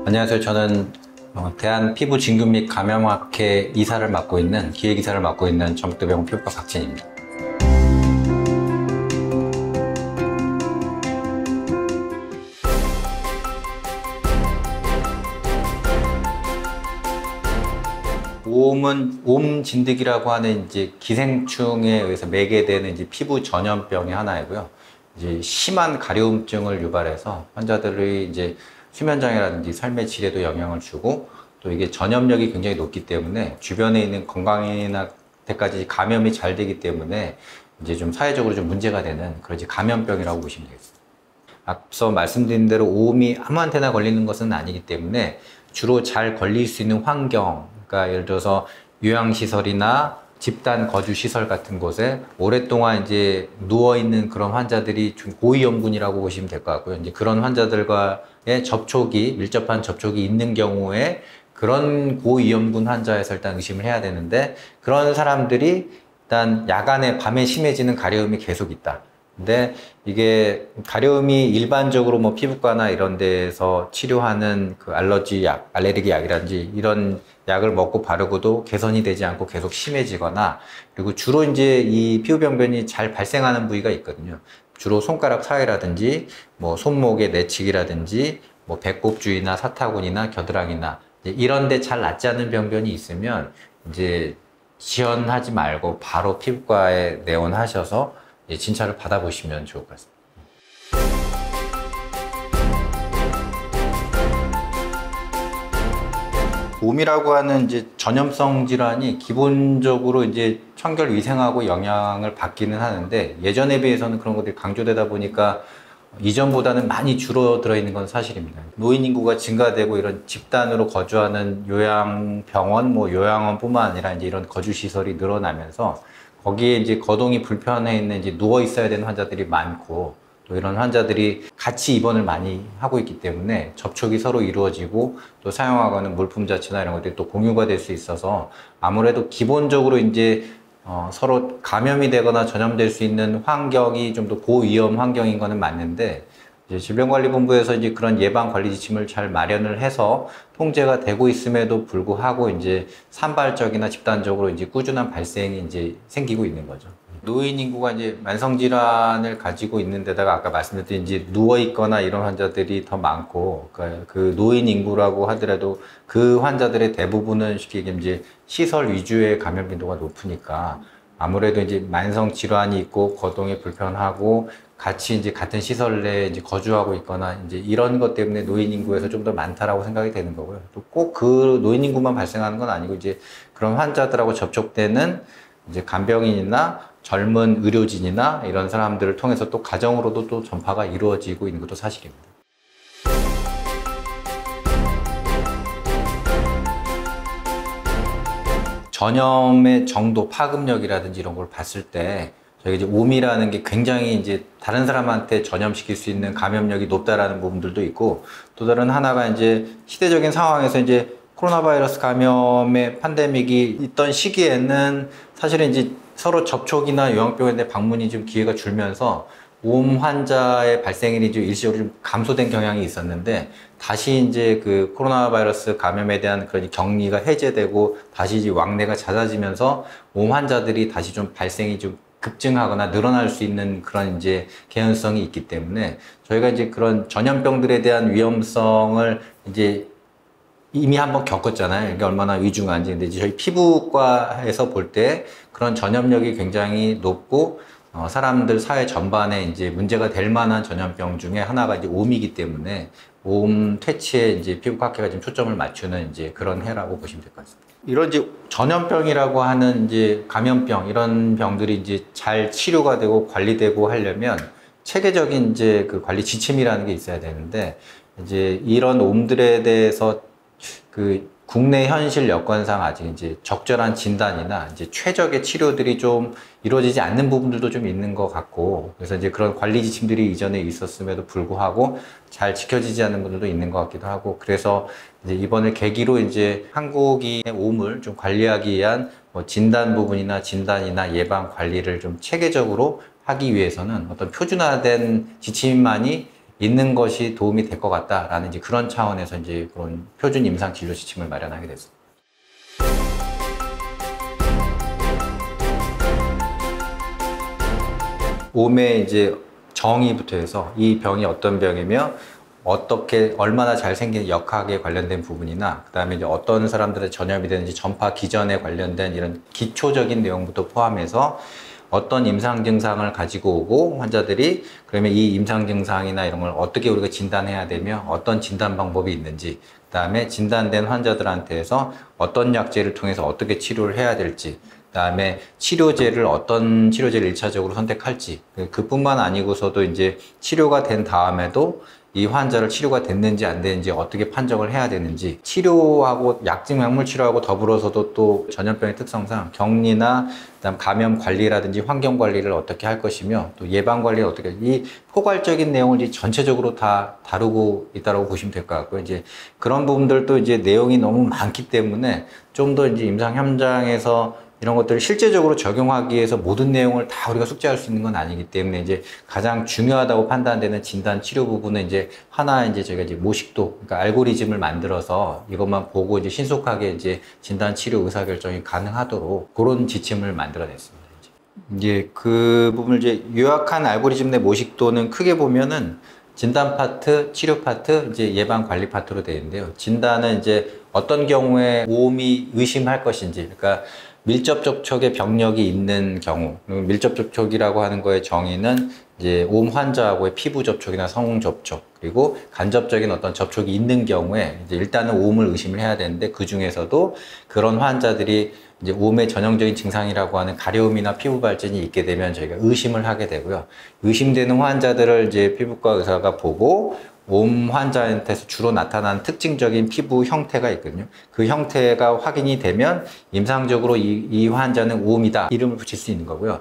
안녕하세요. 저는 대한피부진균 및 감염학회 이사를 맡고 있는 기획이사를 맡고 있는 전북대병원 피부과 박진입니다. 오음은 오음 진드기라고 하는 이제 기생충에 의해서 매개되는 이제 피부 전염병의 하나이고요. 이제 심한 가려움증을 유발해서 환자들의 이제 수면장애라든지 삶의 질에도 영향을 주고, 또 이게 전염력이 굉장히 높기 때문에 주변에 있는 건강인한테까지 감염이 잘 되기 때문에 이제 좀 사회적으로 좀 문제가 되는 그런 이제 감염병이라고 보시면 되겠습니다. 앞서 말씀드린 대로 오음이 아무한테나 걸리는 것은 아니기 때문에 주로 잘 걸릴 수 있는 환경, 그러니까 예를 들어서 요양시설이나 집단 거주시설 같은 곳에 오랫동안 이제 누워있는 그런 환자들이 좀 고위험군이라고 보시면 될 것 같고요. 이제 그런 환자들과의 접촉이, 밀접한 접촉이 있는 경우에 그런 고위험군 환자에서 일단 의심을 해야 되는데, 그런 사람들이 일단 야간에 밤에 심해지는 가려움이 계속 있다. 근데 이게 가려움이 일반적으로 뭐 피부과나 이런 데에서 치료하는 그 알러지 약, 알레르기 약이라든지 이런 약을 먹고 바르고도 개선이 되지 않고 계속 심해지거나, 그리고 주로 이제 이 피부병변이 잘 발생하는 부위가 있거든요. 주로 손가락 사이라든지 뭐 손목의 내치기라든지 뭐 배꼽 주위나 사타구니나 겨드랑이나 이런 데 잘 낫지 않는 병변이 있으면 이제 지연하지 말고 바로 피부과에 내원하셔서 진찰을 받아보시면 좋을 것 같습니다. 오음이라고 하는 이제 전염성 질환이 기본적으로 이제 청결 위생하고 영향을 받기는 하는데, 예전에 비해서는 그런 것들이 강조되다 보니까 이전보다는 많이 줄어들어 있는 건 사실입니다. 노인 인구가 증가되고 이런 집단으로 거주하는 요양병원, 뭐 요양원뿐만 아니라 이제 이런 거주시설이 늘어나면서 거기에 이제 거동이 불편해 있는 이제 누워 있어야 되는 환자들이 많고, 또 이런 환자들이 같이 입원을 많이 하고 있기 때문에 접촉이 서로 이루어지고 또 사용하고는 물품 자체나 이런 것들이 또 공유가 될 수 있어서 아무래도 기본적으로 이제 서로 감염이 되거나 전염될 수 있는 환경이 좀 더 고위험 환경인 거는 맞는데, 이제 질병관리본부에서 이제 그런 예방 관리 지침을 잘 마련을 해서 통제가 되고 있음에도 불구하고 이제 산발적이나 집단적으로 이제 꾸준한 발생이 이제 생기고 있는 거죠. 노인 인구가 이제 만성 질환을 가지고 있는 데다가 아까 말씀드린 이제 누워 있거나 이런 환자들이 더 많고, 그 노인 인구라고 하더라도 그 환자들의 대부분은 쉽게 얘기하면 이제 시설 위주의 감염 빈도가 높으니까 아무래도 이제 만성 질환이 있고 거동이 불편하고 같이 이제 같은 시설 내에 이제 거주하고 있거나 이제 이런 것 때문에 노인 인구에서 좀 더 많다라고 생각이 되는 거고요. 또 꼭 그 노인 인구만 발생하는 건 아니고, 이제 그런 환자들하고 접촉되는 이제 간병인이나 젊은 의료진이나 이런 사람들을 통해서 또 가정으로도 또 전파가 이루어지고 있는 것도 사실입니다. 전염의 정도, 파급력이라든지 이런 걸 봤을 때 저희가 이제 오음이라는 게 굉장히 이제 다른 사람한테 전염시킬 수 있는 감염력이 높다라는 부분들도 있고, 또 다른 하나가 이제 시대적인 상황에서 이제 코로나 바이러스 감염의 팬데믹이 있던 시기에는 사실은 이제 서로 접촉이나 요양병원에 방문이 좀 기회가 줄면서 오음 환자의 발생률이 좀 일시적으로 좀 감소된 경향이 있었는데, 다시 이제 그 코로나 바이러스 감염에 대한 그런 격리가 해제되고 다시 이제 왕래가 잦아지면서 오음 환자들이 다시 좀 발생이 좀 급증하거나 늘어날 수 있는 그런 이제 개연성이 있기 때문에 저희가 이제 그런 전염병들에 대한 위험성을 이제 이미 한번 겪었잖아요. 이게 얼마나 위중한지. 근데 이제 저희 피부과에서 볼 때 그런 전염력이 굉장히 높고 사람들 사회 전반에 이제 문제가 될 만한 전염병 중에 하나가 이제 오음이기 때문에 오음 퇴치에 이제 피부과학회가 지금 초점을 맞추는 이제 그런 해라고 보시면 될 것 같습니다. 이런 이제 전염병이라고 하는 이제 감염병, 이런 병들이 이제 잘 치료가 되고 관리되고 하려면 체계적인 이제 그 관리 지침이라는 게 있어야 되는데, 이제 이런 오음들에 대해서 그 국내 현실 여건상 아직 이제 적절한 진단이나 이제 최적의 치료들이 좀 이루어지지 않는 부분들도 좀 있는 것 같고, 그래서 이제 그런 관리 지침들이 이전에 있었음에도 불구하고 잘 지켜지지 않는 분들도 있는 것 같기도 하고, 그래서 이제 이번을 계기로 이제 한국인의 오음을 좀 관리하기 위한 뭐 진단 부분이나 진단이나 예방 관리를 좀 체계적으로 하기 위해서는 어떤 표준화된 지침만이 있는 것이 도움이 될 것 같다라는 이제 그런 차원에서 이제 그런 표준 임상 진료 지침을 마련하게 됐습니다. 몸의 이제 정의부터 해서 이 병이 어떤 병이며 어떻게 얼마나 잘 생긴 역학에 관련된 부분이나 그다음에 이제 어떤 사람들의 전염이 되는지 전파 기전에 관련된 이런 기초적인 내용부터 포함해서 어떤 임상 증상을 가지고 오고 환자들이 그러면 이 임상 증상이나 이런 걸 어떻게 우리가 진단해야 되며 어떤 진단 방법이 있는지 그다음에 진단된 환자들한테서 어떤 약제를 통해서 어떻게 치료를 해야 될지 그다음에 치료제를 어떤 치료제를 1차적으로 선택할지 그뿐만 아니고서도 이제 치료가 된 다음에도 이 환자를 치료가 됐는지 안 됐는지 어떻게 판정을 해야 되는지 치료하고 약물 치료하고 더불어서도 또 전염병의 특성상 격리나 그다음 감염 관리라든지 환경 관리를 어떻게 할 것이며 또 예방 관리를 어떻게 이 포괄적인 내용을 이제 전체적으로 다 다루고 있다고 보시면 될 것 같고요. 이제 그런 부분들도 이제 내용이 너무 많기 때문에 좀 더 이제 임상 현장에서 이런 것들을 실제적으로 적용하기 위해서 모든 내용을 다 우리가 숙지할 수 있는 건 아니기 때문에 이제 가장 중요하다고 판단되는 진단 치료 부분은 이제 하나 이제 저희가 이제 모식도, 그러니까 알고리즘을 만들어서 이것만 보고 이제 신속하게 이제 진단 치료 의사 결정이 가능하도록 그런 지침을 만들어냈습니다. 이제 그 부분을 이제 요약한 알고리즘 내 모식도는 크게 보면은 진단 파트, 치료 파트, 이제 예방 관리 파트로 되어 있는데요. 진단은 이제 어떤 경우에 오음이 의심할 것인지, 그러니까 밀접 접촉의 병력이 있는 경우, 밀접 접촉이라고 하는 거의 정의는 이제 오음 환자하고의 피부 접촉이나 성 접촉, 그리고 간접적인 어떤 접촉이 있는 경우에 이제 일단은 오음을 의심을 해야 되는데 그 중에서도 그런 환자들이 이제 오음의 전형적인 증상이라고 하는 가려움이나 피부 발진이 있게 되면 저희가 의심을 하게 되고요. 의심되는 환자들을 이제 피부과 의사가 보고 오음 환자한테서 주로 나타나는 특징적인 피부 형태가 있거든요. 그 형태가 확인이 되면 임상적으로 이 환자는 오음이다 이름을 붙일 수 있는 거고요.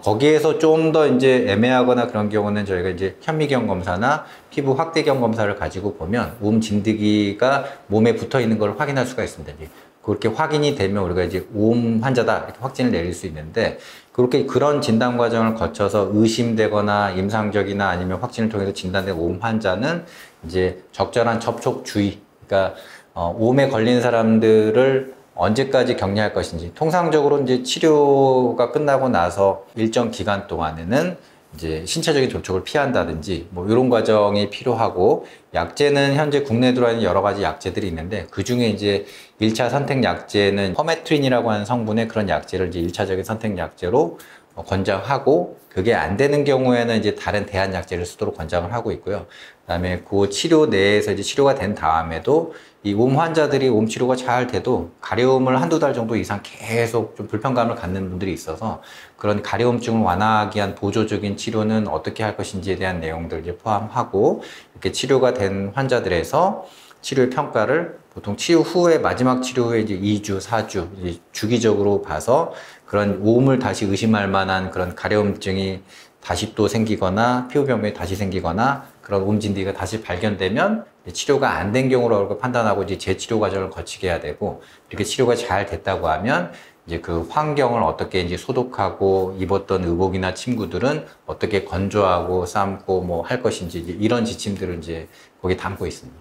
거기에서 좀 더 이제 애매하거나 그런 경우는 저희가 이제 현미경 검사나 피부 확대경 검사를 가지고 보면 오음 진드기가 몸에 붙어 있는 걸 확인할 수가 있습니다. 그렇게 확인이 되면 우리가 이제 오음 환자다 이렇게 확진을 내릴 수 있는데 그렇게 그런 진단 과정을 거쳐서 의심되거나 임상적이나 아니면 확진을 통해서 진단된 오음 환자는 이제 적절한 접촉 주의, 그러니까 오음에 걸린 사람들을 언제까지 격리할 것인지 통상적으로 이제 치료가 끝나고 나서 일정 기간 동안에는 이제 신체적인 접촉을 피한다든지 뭐 이런 과정이 필요하고 약제는 현재 국내에 들어와 있는 여러 가지 약제들이 있는데 그 중에 이제 1차 선택 약제는 퍼메트린이라고 하는 성분의 그런 약제를 이제 1차적인 선택 약제로 권장하고 그게 안 되는 경우에는 이제 다른 대안 약제를 쓰도록 권장을 하고 있고요. 그다음에 그 치료 내에서 이제 치료가 된 다음에도 이 오음 환자들이 오음 치료가 잘 돼도 가려움을 한두 달 정도 이상 계속 좀 불편감을 갖는 분들이 있어서 그런 가려움증을 완화하기 위한 보조적인 치료는 어떻게 할 것인지에 대한 내용들 이제 포함하고 이렇게 치료가 된 환자들에서 치료의 평가를 보통 치료 후에 마지막 치료 후에 이제 2주, 4주 이제 주기적으로 봐서 그런 오음을 다시 의심할 만한 그런 가려움증이 다시 또 생기거나 피부병변이 다시 생기거나 그런 오음 진드기가 다시 발견되면 치료가 안 된 경우라고 판단하고 이제 재치료 과정을 거치게 해야 되고 이렇게 치료가 잘 됐다고 하면 이제 그 환경을 어떻게 이제 소독하고 입었던 의복이나 침구들은 어떻게 건조하고 삶고 뭐 할 것인지 이제 이런 지침들을 이제 거기 담고 있습니다.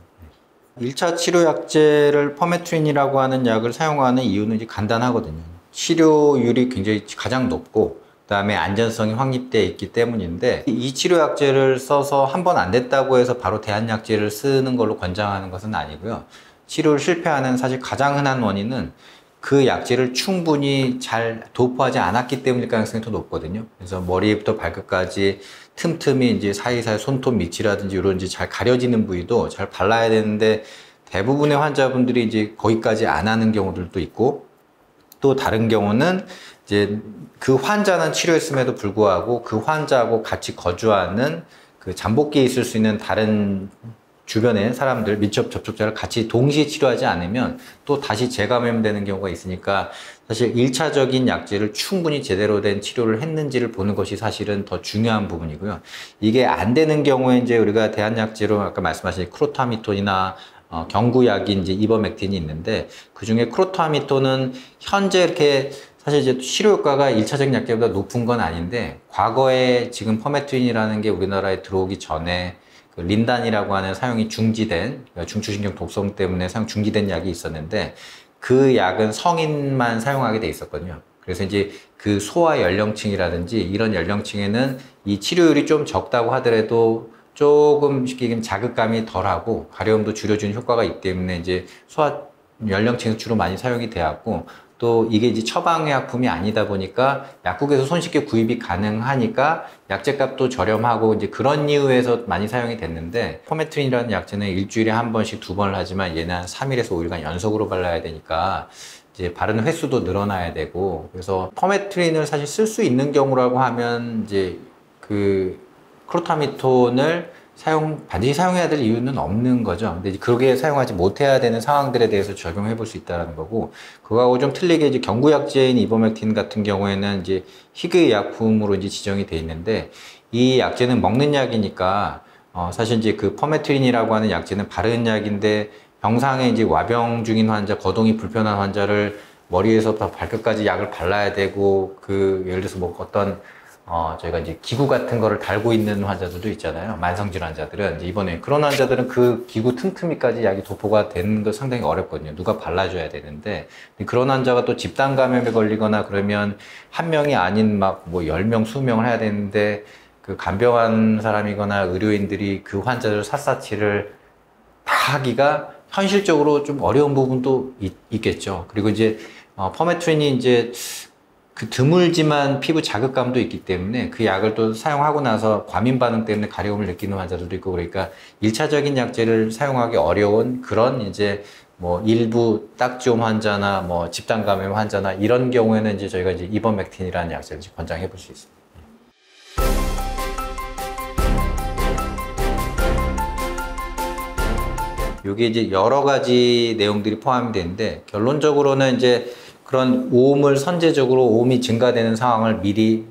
1차 치료 약제를 퍼메트린이라고 하는 약을 사용하는 이유는 이제 간단하거든요. 치료율이 굉장히 가장 높고 그다음에 안전성이 확립되어 있기 때문인데 이 치료 약제를 써서 한 번 안 됐다고 해서 바로 대안 약제를 쓰는 걸로 권장하는 것은 아니고요. 치료를 실패하는 사실 가장 흔한 원인은 그 약제를 충분히 잘 도포하지 않았기 때문일 가능성이 더 높거든요. 그래서 머리부터 발끝까지 틈틈이 이제 사이사이 손톱 밑이라든지 이런 이제 잘 가려지는 부위도 잘 발라야 되는데 대부분의 환자분들이 이제 거기까지 안 하는 경우들도 있고 또 다른 경우는 이제 그 환자는 치료했음에도 불구하고 그 환자하고 같이 거주하는 그 잠복기에 있을 수 있는 다른 주변의 사람들, 밀접 접촉자를 같이 동시에 치료하지 않으면 또 다시 재감염되는 경우가 있으니까 사실 1차적인 약제를 충분히 제대로 된 치료를 했는지를 보는 것이 사실은 더 중요한 부분이고요. 이게 안 되는 경우에 이제 우리가 대안약제로 아까 말씀하신 크로타미톤이나 경구약인 이제 이버맥틴이 있는데 그 중에 크로타미톤은 현재 이렇게 사실 이제 치료 효과가 1차적인 약제보다 높은 건 아닌데 과거에 지금 퍼메트린이라는 게 우리나라에 들어오기 전에 그 린단이라고 하는 사용이 중지된, 그러니까 중추신경 독성 때문에 사용 중지된 약이 있었는데 그 약은 성인만 사용하게 돼 있었거든요. 그래서 이제 그 소아 연령층이라든지 이런 연령층에는 이 치료율이 좀 적다고 하더라도 조금 쉽게 얘기하면 자극감이 덜하고 가려움도 줄여주는 효과가 있기 때문에 이제 소아 연령층에서 주로 많이 사용이 되었고, 또 이게 이제 처방약품이 아니다 보니까 약국에서 손쉽게 구입이 가능하니까 약제값도 저렴하고 이제 그런 이유에서 많이 사용이 됐는데, 퍼메트린이라는 약제는 일주일에 한 번씩 2번을 하지만 얘는 한 3일에서 5일간 연속으로 발라야 되니까 이제 바르는 횟수도 늘어나야 되고, 그래서 퍼메트린을 사실 쓸 수 있는 경우라고 하면 이제 그 클로타미톤을 반드시 사용해야 될 이유는 없는 거죠. 근데 이제 그렇게 사용하지 못해야 되는 상황들에 대해서 적용해 볼 수 있다는 거고, 그거하고 좀 틀리게 이제 경구약제인 이버맥틴 같은 경우에는 이제 희귀 약품으로 이제 지정이 돼 있는데, 이 약제는 먹는 약이니까 사실 이제 그 퍼메트린이라고 하는 약제는 바르는 약인데, 병상에 이제 와병 중인 환자, 거동이 불편한 환자를 머리에서부터 발끝까지 약을 발라야 되고, 그 예를 들어서 뭐 어떤 저희가 이제 기구 같은 거를 달고 있는 환자들도 있잖아요. 만성질환 환자들은. 이제 이번에 그런 환자들은 그 기구 틈틈이까지 약이 도포가 되는 거 상당히 어렵거든요. 누가 발라줘야 되는데. 그런 환자가 또 집단 감염에 걸리거나 그러면 한 명이 아닌 막 뭐 10명, 20명을 해야 되는데, 그 간병한 사람이거나 의료인들이 그 환자들 샅샅이를 다 하기가 현실적으로 좀 어려운 부분도 있겠죠. 그리고 이제 퍼메트린이 이제 그 드물지만 피부 자극감도 있기 때문에 그 약을 또 사용하고 나서 과민 반응 때문에 가려움을 느끼는 환자들도 있고, 그러니까 1차적인 약제를 사용하기 어려운 그런 이제 뭐 일부 딱지옴 환자나 뭐 집단 감염 환자나 이런 경우에는 이제 저희가 이제 이버맥틴이라는 약제를 권장해 볼 수 있습니다. 이게 이제 여러 가지 내용들이 포함이 되는데, 결론적으로는 이제 그런 오음을 선제적으로 오음이 증가되는 상황을 미리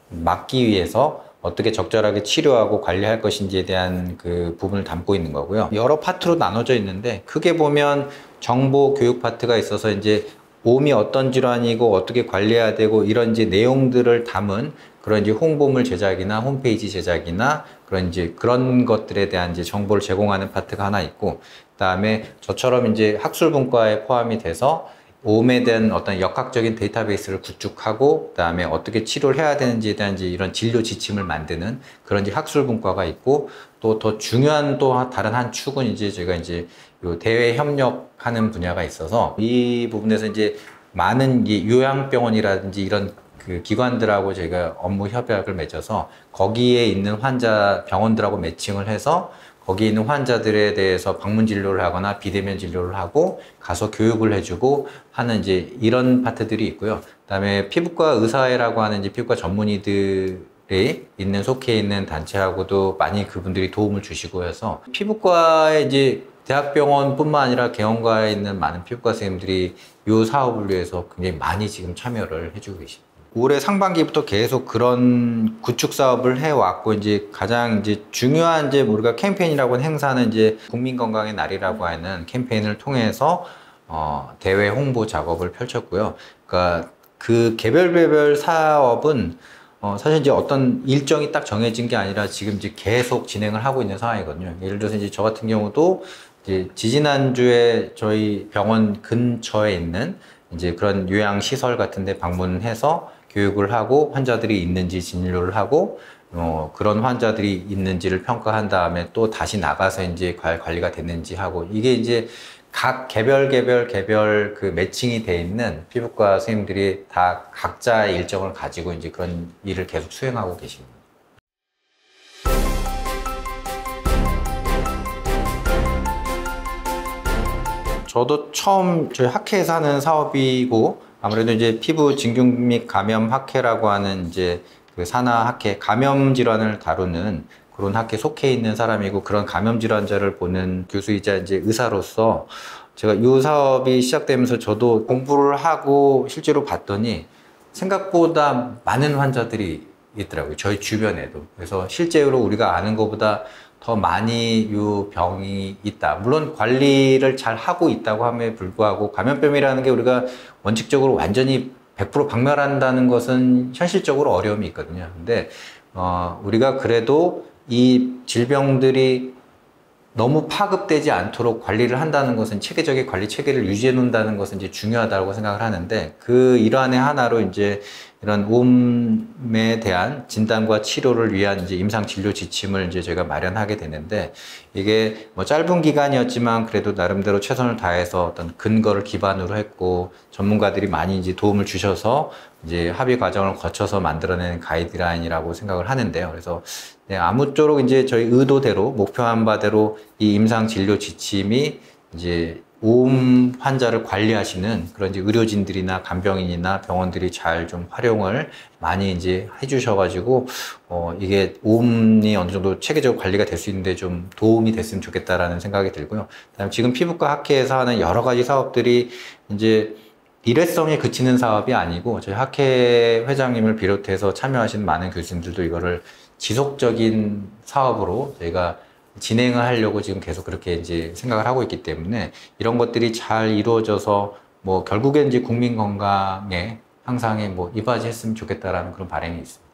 막기 위해서 어떻게 적절하게 치료하고 관리할 것인지에 대한 그 부분을 담고 있는 거고요. 여러 파트로 나눠져 있는데, 크게 보면 정보 교육 파트가 있어서 이제 오음이 어떤 질환이고 어떻게 관리해야 되고 이런 이제 내용들을 담은 그런 이제 홍보물 제작이나 홈페이지 제작이나 그런 이제 그런 것들에 대한 이제 정보를 제공하는 파트가 하나 있고, 그다음에 저처럼 이제 학술분과에 포함이 돼서 오음에 대한 어떤 역학적인 데이터베이스를 구축하고, 그다음에 어떻게 치료를 해야 되는지에 대한 이제 이런 진료 지침을 만드는 그런 이제 학술분과가 있고, 또 더 중요한 또 다른 한 축은 이제 제가 이제 요 대외 협력하는 분야가 있어서 이 부분에서 이제 많은 이 요양병원이라든지 이런 그 기관들하고 제가 업무 협약을 맺어서 거기에 있는 환자 병원들하고 매칭을 해서 거기 있는 환자들에 대해서 방문 진료를 하거나 비대면 진료를 하고 가서 교육을 해주고 하는 이제 이런 파트들이 있고요. 그다음에 피부과 의사회라고 하는 이제 피부과 전문의들이 있는 속해 있는 단체하고도 많이 그분들이 도움을 주시고 해서 피부과에 이제 대학병원뿐만 아니라 개원과에 있는 많은 피부과 선생님들이 이 사업을 위해서 굉장히 많이 지금 참여를 해주고 계십니다. 올해 상반기부터 계속 그런 구축 사업을 해왔고, 이제 가장 이제 중요한 이제 우리가 캠페인이라고 하는 행사는 이제 국민건강의 날이라고 하는 캠페인을 통해서 대외 홍보 작업을 펼쳤고요. 그러니까 그 개별 사업은 사실 이제 어떤 일정이 딱 정해진 게 아니라 지금 이제 계속 진행을 하고 있는 상황이거든요. 예를 들어서 이제 저 같은 경우도 이제 지지난주에 저희 병원 근처에 있는 이제 그런 요양시설 같은 데 방문해서 교육을 하고 환자들이 있는지 진료를 하고 그런 환자들이 있는지를 평가한 다음에 또 다시 나가서 이제 관리가 됐는지 하고, 이게 이제 각 개별 그 매칭이 돼 있는 피부과 선생님들이 다 각자의 일정을 가지고 이제 그런 일을 계속 수행하고 계십니다. 저도 처음 저희 학회에서 하는 사업이고, 아무래도 이제 피부 진균 및 감염 학회라고 하는 이제 그 산하 학회, 감염 질환을 다루는 그런 학회 속해 있는 사람이고, 그런 감염 질환자를 보는 교수이자 이제 의사로서 제가 이 사업이 시작되면서 저도 공부를 하고 실제로 봤더니 생각보다 많은 환자들이 있더라고요. 저희 주변에도. 그래서 실제로 우리가 아는 것보다 더 많이 이 병이 있다. 물론 관리를 잘 하고 있다고 함에 불구하고 감염병이라는 게 우리가 원칙적으로 완전히 100% 박멸한다는 것은 현실적으로 어려움이 있거든요. 근데 우리가 그래도 이 질병들이 너무 파급되지 않도록 관리를 한다는 것은 체계적인 관리 체계를 유지해 놓는다는 것은 이제 중요하다고 생각을 하는데 그 일환의 하나로 이제 이런 우음에 대한 진단과 치료를 위한 이제 임상 진료 지침을 이제 제가 마련하게 되는데 이게 뭐 짧은 기간이었지만 그래도 나름대로 최선을 다해서 어떤 근거를 기반으로 했고 전문가들이 많이 이제 도움을 주셔서 이제 합의 과정을 거쳐서 만들어낸 가이드라인이라고 생각을 하는데요. 그래서 네, 아무쪼록 이제 저희 의도대로 목표한 바대로 이 임상 진료 지침이 이제 오음 환자를 관리하시는 그런 이제 의료진들이나 간병인이나 병원들이 잘 좀 활용을 많이 이제 해주셔가지고 이게 오음이 어느 정도 체계적으로 관리가 될 수 있는데 좀 도움이 됐으면 좋겠다라는 생각이 들고요. 그다음에 지금 피부과 학회에서 하는 여러 가지 사업들이 이제 일회성에 그치는 사업이 아니고 저희 학회 회장님을 비롯해서 참여하시는 많은 교수님들도 이거를 지속적인 사업으로 저희가 진행을 하려고 지금 계속 그렇게 이제 생각을 하고 있기 때문에 이런 것들이 잘 이루어져서 뭐 결국엔 이제 국민 건강에 향상에 뭐 이바지했으면 좋겠다라는 그런 바람이 있습니다.